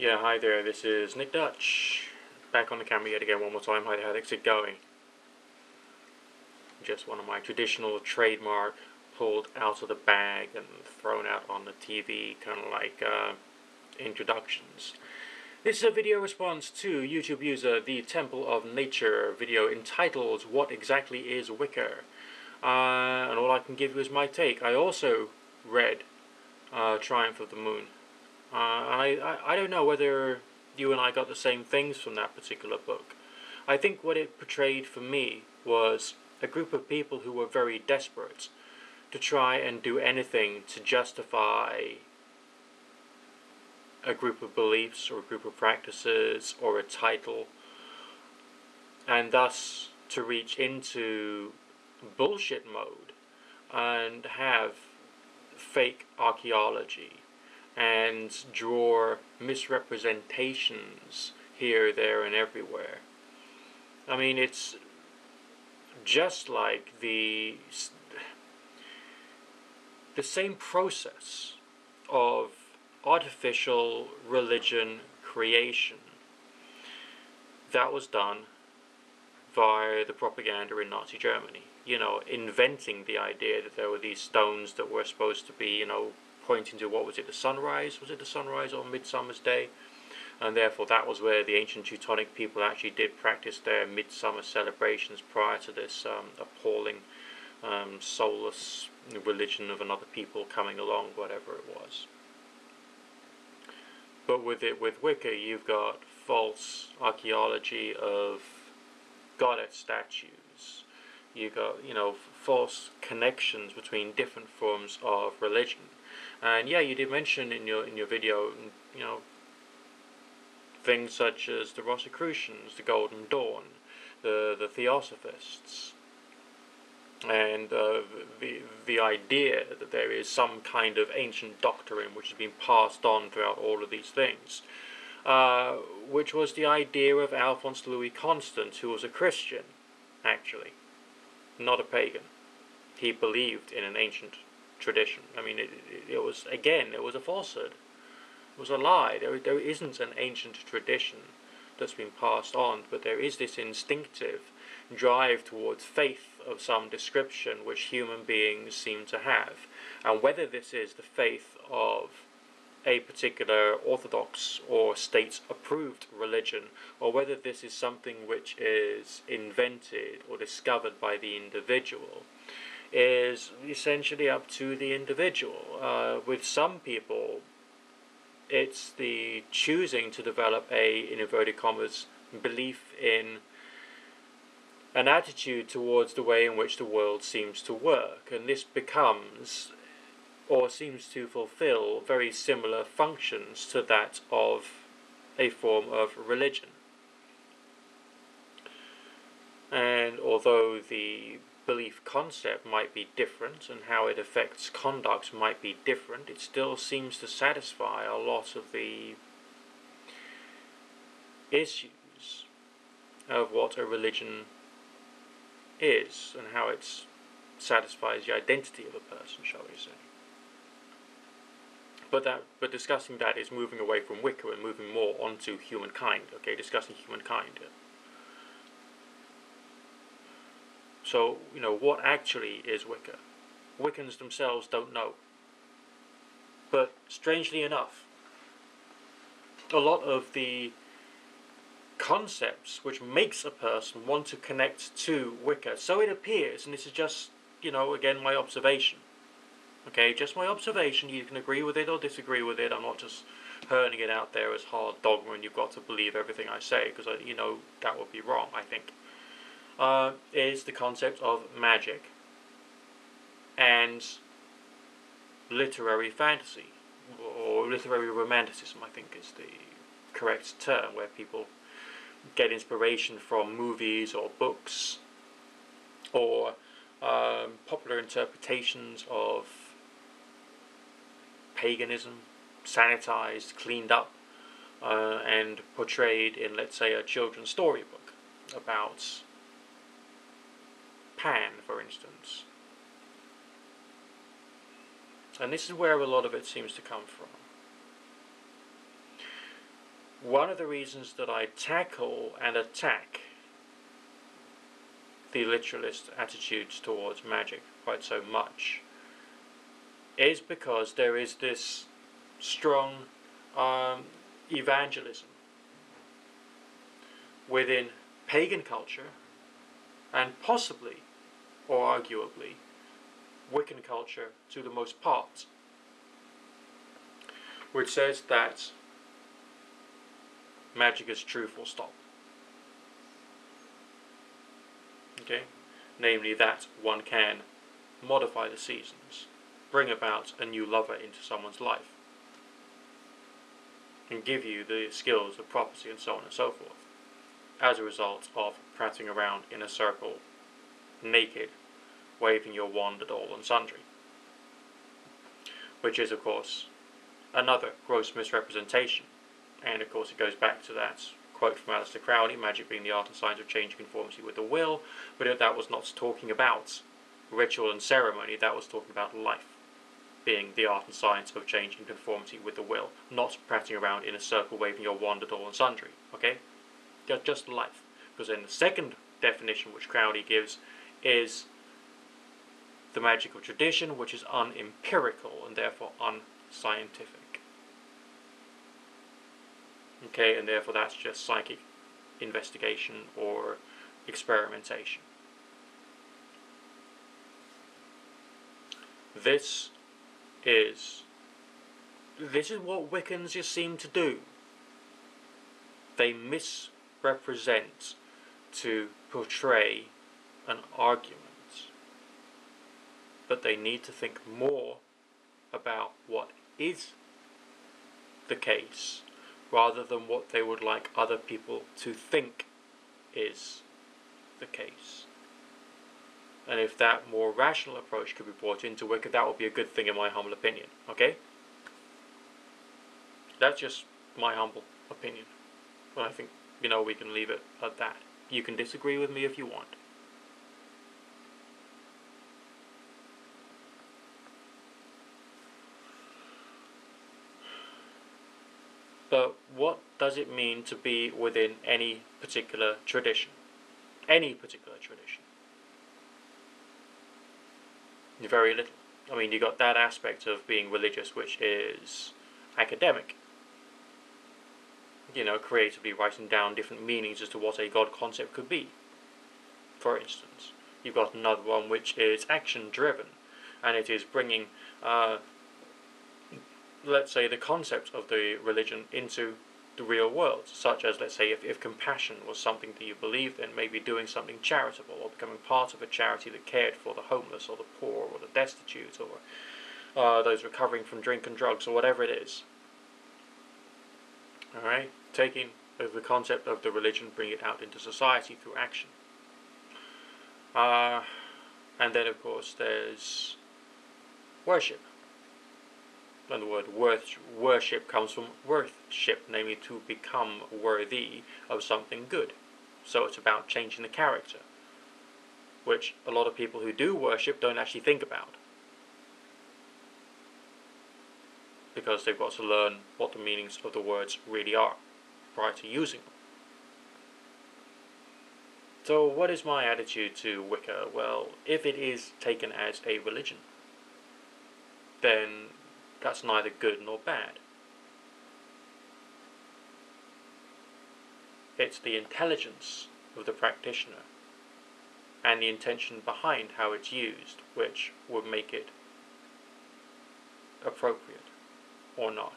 Yeah, hi there, this is Nick Dutch. Back on the camera yet again one more time. Hi there, how's it going? Just one of my traditional trademark pulled out of the bag and thrown out on the TV, kind of like introductions. This is a video response to YouTube user TheTempleofNature video entitled What Exactly is Wicca? And all I can give you is my take. I also read Triumph of the Moon. I don't know whether you and I got the same things from that particular book. I think what it portrayed for me was a group of people who were very desperate to try and do anything to justify a group of beliefs or a group of practices or a title, and thus to reach into bullshit mode and have fake archaeology and draw misrepresentations here, there, and everywhere. I mean, it's just like the same process of artificial religion creation that was done via the propaganda in Nazi Germany. You know, inventing the idea that there were these stones that were supposed to be, pointing to, what was it, the sunrise? Was it the sunrise on Midsummer's Day? And therefore that was where the ancient Teutonic people actually did practice their midsummer celebrations prior to this appalling, soulless religion of another people coming along, whatever it was. But with Wicca, you've got false archaeology of goddess statues. You've got, false connections between different forms of religion. And yeah, you did mention in your video, things such as the Rosicrucians, the Golden Dawn, the Theosophists, and the idea that there is some kind of ancient doctrine which has been passed on throughout all of these things, which was the idea of Alphonse Louis Constant, who was a Christian, actually, not a pagan. He believed in an ancient tradition. I mean, it was a falsehood. It was a lie. There isn't an ancient tradition that's been passed on, but there is this instinctive drive towards faith of some description which human beings seem to have. And whether this is the faith of a particular orthodox or state-approved religion, or whether this is something which is invented or discovered by the individual, is essentially up to the individual. With some people, it's the choosing to develop a, in inverted commas, belief in an attitude towards the way in which the world seems to work, and this becomes, or seems to fulfill, very similar functions to that of a form of religion. And although the belief concept might be different and how it affects conduct might be different, it still seems to satisfy a lot of the issues of what a religion is and how it satisfies the identity of a person, shall we say. But discussing that is moving away from Wicca and moving more onto humankind, okay, discussing humankind. So, what actually is Wicca? Wiccans themselves don't know. But strangely enough, a lot of the concepts which makes a person want to connect to Wicca, so it appears, and this is just, again, my observation. Okay, just my observation. You can agree with it or disagree with it. I'm not just hurling it out there as hard dogma and you've got to believe everything I say, because, that would be wrong, I think. Is the concept of magic and literary fantasy, or literary romanticism, I think is the correct term, where people get inspiration from movies or books or popular interpretations of paganism, sanitized, cleaned up, and portrayed in, let's say, a children's storybook about Pan, for instance. And this is where a lot of it seems to come from. one of the reasons that I tackle and attack the literalist attitudes towards magic quite so much is because there is this strong evangelism within pagan culture, and possibly, or arguably, Wiccan culture to the most part, which says that magic is true, full stop. Okay? Namely that one can modify the seasons, bring about a new lover into someone's life, and give you the skills of prophecy and so on and so forth, as a result of prattling around in a circle, naked, waving your wand at all and sundry. Which is, of course, another gross misrepresentation. And, of course, it goes back to that quote from Aleister Crowley, magic being the art and science of change and conformity with the will, but that was not talking about ritual and ceremony, that was talking about life being the art and science of change and conformity with the will, not prattling around in a circle waving your wand at all and sundry, okay? Just life. Because then the second definition which Crowley gives is the magic of tradition, which is unempirical and therefore unscientific. Okay, and therefore that's just psychic investigation or experimentation. This is what Wiccans just seem to do. They misrepresent to portray an argument, but they need to think more about what is the case rather than what they would like other people to think is the case. And if that more rational approach could be brought into Wicca, that would be a good thing in my humble opinion, okay? That's just my humble opinion. But I think, we can leave it at that. You can disagree with me if you want. But what does it mean to be within any particular tradition? Any particular tradition? Very little. I mean, you got that aspect of being religious, which is academic. Creatively writing down different meanings as to what a God concept could be. For instance, you've got another one which is action-driven, and it is bringing, let's say, the concept of the religion into the real world, such as, let's say, if compassion was something that you believed in, maybe doing something charitable, or becoming part of a charity that cared for the homeless, or the poor, or the destitute, or those recovering from drink and drugs, or whatever it is. Alright? Taking the concept of the religion, bring it out into society through action. And then, of course, there's worship. And the word worship comes from worthship, namely to become worthy of something good. So it's about changing the character, which a lot of people who do worship don't actually think about, because they've got to learn what the meanings of the words really are prior to using them. So what is my attitude to Wicca? Well, if it is taken as a religion, then that's neither good nor bad. It's the intelligence of the practitioner and the intention behind how it's used which would make it appropriate or not.